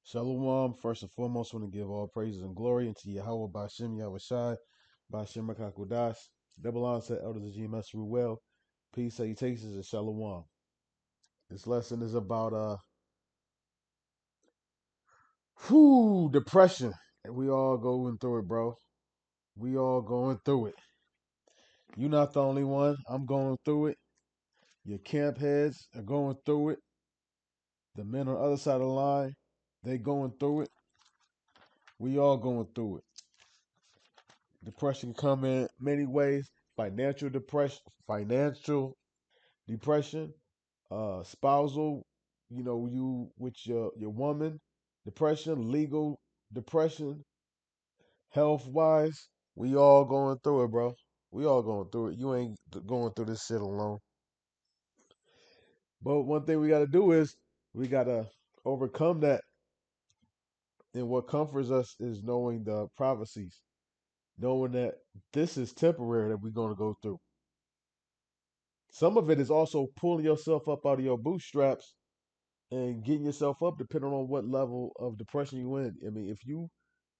Shalom. First and foremost, I want to give all praises and glory unto Yahweh Bashem Yahushai, Bashem Rakakudas. Double honor to the elders of GMS Ruel. Peace, salutations, and shalom. This lesson is about depression. And we all going through it, bro. We all going through it. You're not the only one. I'm going through it. Your camp heads are going through it. The men on the other side of the line, they going through it. We all going through it. Depression can come in many ways. Financial depression, spousal, you with your woman, depression, legal depression, health wise. We all going through it, bro. We all going through it. You ain't going through this shit alone. But one thing we got to do is we got to overcome that. And what comforts us is knowing the prophecies, knowing that this is temporary that we're going to go through. Some of it is also pulling yourself up out of your bootstraps and getting yourself up depending on what level of depression you in. I mean, if you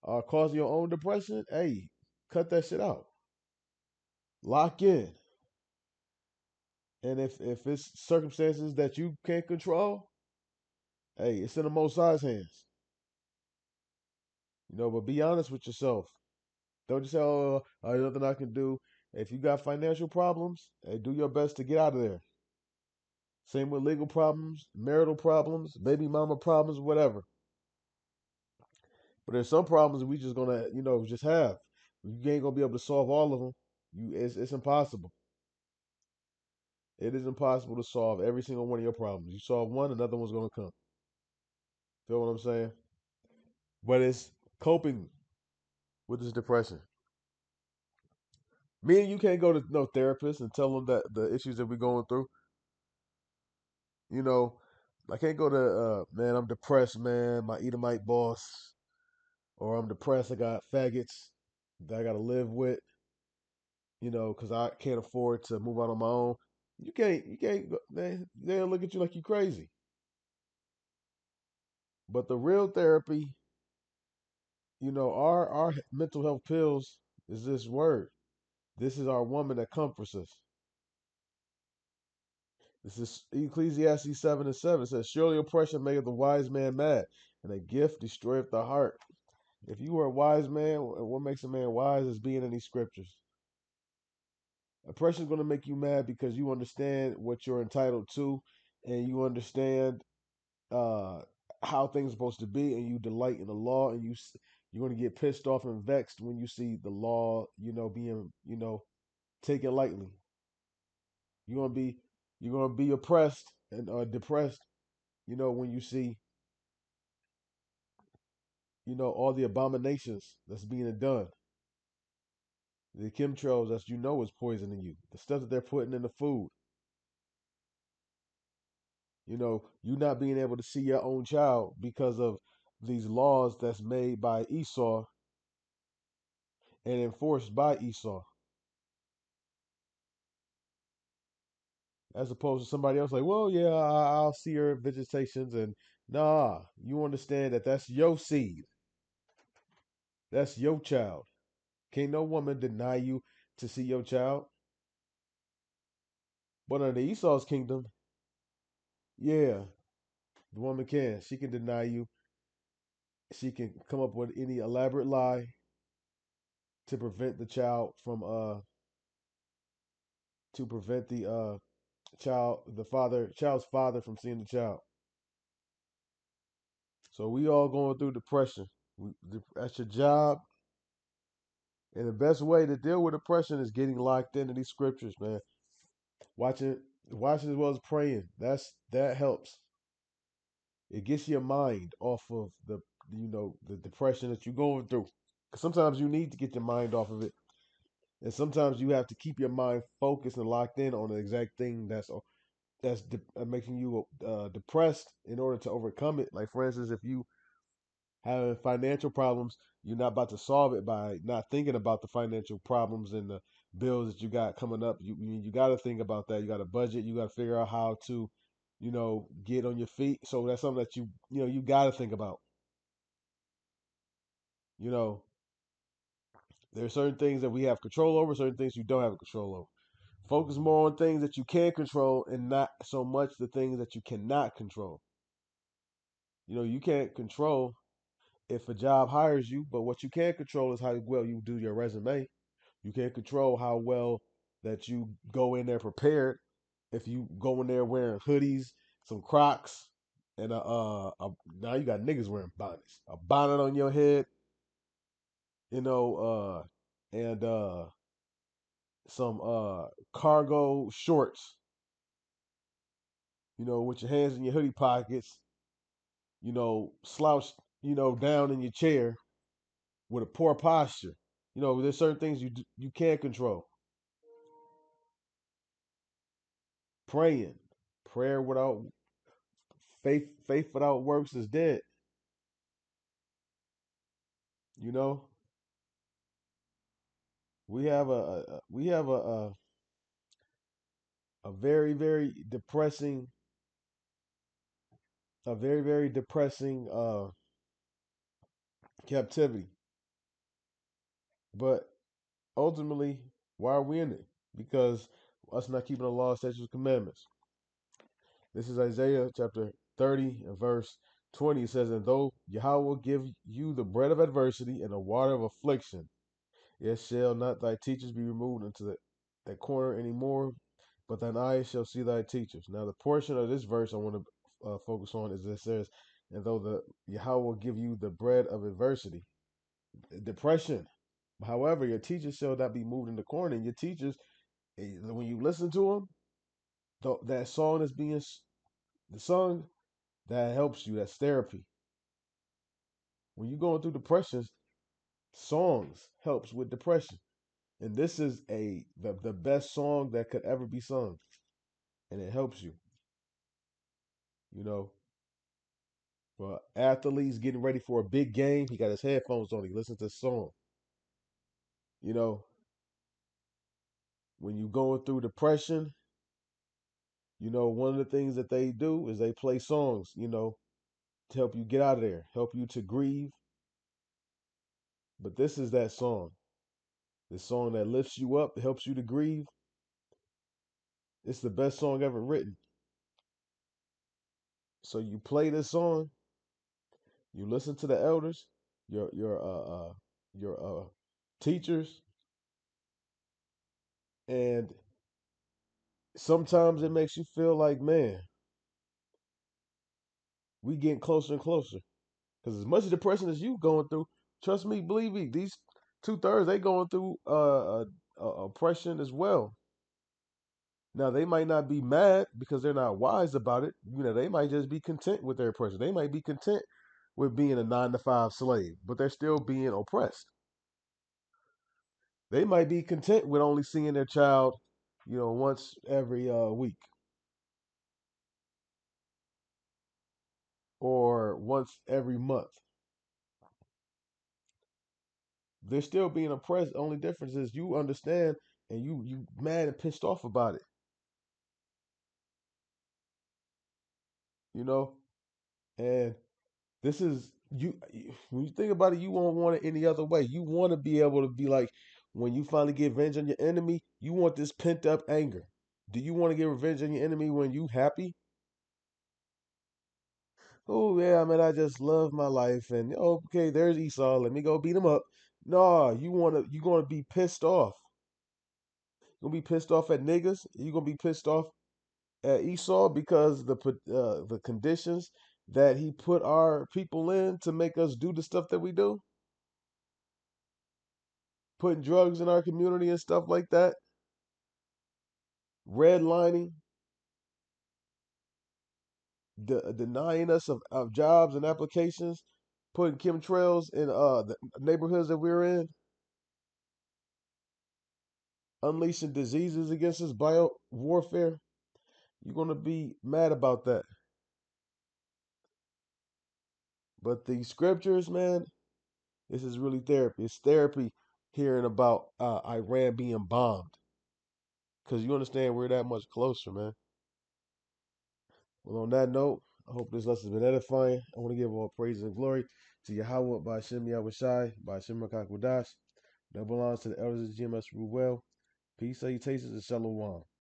are causing your own depression, hey, cut that shit out. Lock in. And if it's circumstances that you can't control, hey, it's in the Most High's hands. But be honest with yourself. Don't just say, oh, there's nothing I can do. If you got financial problems, hey, do your best to get out of there. Same with legal problems, marital problems, baby mama problems, whatever. But there's some problems we just gonna, just have. You ain't gonna be able to solve all of them. It's impossible. It is impossible to solve every single one of your problems. You solve one, another one's gonna come. Feel what I'm saying? But it's coping with this depression. Me and you can't go to no therapist and tell them that the issues that we're going through. You know, I can't go to man, I'm depressed, man. My Edomite boss, or I'm depressed. I got faggots that I got to live with. Because I can't afford to move out on my own. You can't, man. They'll look at you like you crazy. But the real therapy, our mental health pills is this word. This is our woman that comforts us. This is Ecclesiastes 7:7. It says, "Surely oppression maketh the wise man mad, and a gift destroyeth the heart." If you are a wise man, what makes a man wise is being in these scriptures. Oppression is going to make you mad because you understand what you're entitled to, and you understand uh, how things are supposed to be, and you delight in the law, and you're going to get pissed off and vexed when you see the law, being taken lightly. You're going to be oppressed and depressed, when you see all the abominations that's being done, the chemtrails that is poisoning you, the stuff that they're putting in the food. You not being able to see your own child because of these laws that's made by Esau and enforced by Esau, as opposed to somebody else like, well, yeah, I'll see her visitations, and nah, you understand that that's your seed, that's your child. Can't no woman deny you to see your child. But under Esau's kingdom, yeah, the woman can. She can deny you. She can come up with any elaborate lie to prevent the child from to prevent the child's father from seeing the child. So we all going through depression. That's your job, and the best way to deal with depression is getting locked into these scriptures, man. Watching, watching as well as praying. That helps. It gets your mind off of the depression that you're going through. 'Cause sometimes you need to get your mind off of it, and sometimes you have to keep your mind focused and locked in on the exact thing that's making you depressed in order to overcome it. Like for instance, if you having financial problems, you're not about to solve it by not thinking about the financial problems and the bills that you got coming up. You got to think about that. You got to budget. You got to figure out how to, get on your feet. So that's something that you got to think about. You know, there are certain things that we have control over, certain things you don't have control over. Focus more on things that you can control and not so much the things that you cannot control. You know, you can't control if a job hires you, but what you can control is how well you do your resume. You can't control how well that you go in there prepared. If you go in there wearing hoodies, some Crocs, and now you got niggas wearing bonnets, a bonnet on your head, you know, and some cargo shorts, you know, with your hands in your hoodie pockets, you know, slouched, you know, down in your chair with a poor posture. You know, there's certain things you can't control. Praying, prayer without faith without works is dead. You know, we have a very depressing, a very depressing captivity. But ultimately, why are we in it? Because us not keeping the law, statutes, and commandments. This is Isaiah chapter 30 and verse 20. It says, "And though Yahweh will give you the bread of adversity and the water of affliction, yet shall not thy teachers be removed into that corner anymore, but thine eyes shall see thy teachers." Now, the portion of this verse I want to focus on is it says, "And though the Yahweh will give you the bread of adversity, depression. However, your teachers shall not be moved in the corner." And your teachers, when you listen to them, that song is being the song that helps you. That's therapy. When you're going through depression, songs helps with depression. And this is the best song that could ever be sung, and it helps you. You know, for athletes getting ready for a big game, he got his headphones on. He listens to the song. You know, when you're going through depression, you know, one of the things that they do is they play songs. You know, to help you get out of there, help you to grieve. But this is that song. The song that lifts you up, helps you to grieve. It's the best song ever written. So you play this song, you listen to the elders, your teachers, and sometimes it makes you feel like, man, we getting closer and closer. Because as much depression as you going through, trust me, believe me, these 2/3 they going through oppression as well. Now they might not be mad because they're not wise about it. You know, they might just be content with their oppression. They might be content with being a 9 to 5 slave, but they're still being oppressed. They might be content with only seeing their child, you know, once every week or once every month. They're still being oppressed. The only difference is you understand and you mad and pissed off about it. You know, and this is when you think about it, you won't want it any other way. You want to be able to be like, when you finally get revenge on your enemy, you want this pent up anger. Do you want to get revenge on your enemy when you happy? Oh yeah, man, I just love my life, and oh, okay, there's Esau. Let me go beat him up. No, you gonna be pissed off. You gonna be pissed off at niggas. You gonna be pissed off at Esau because the conditions that he put our people in to make us do the stuff that we do, putting drugs in our community and stuff like that, redlining, denying us of jobs and applications, putting chemtrails in the neighborhoods that we're in, unleashing diseases against us, bio warfare. You're gonna be mad about that. But the scriptures, man, this is really therapy. It's therapy hearing about Iran being bombed, because you understand we're that much closer, man. Well, on that note, I hope this lesson has been edifying. I want to give all praise and glory to Yahweh by Shem Yahushai, by Shem Rakakwadash. That belongs to the elders of GMS Ruel. Peace, salutations, and shalom.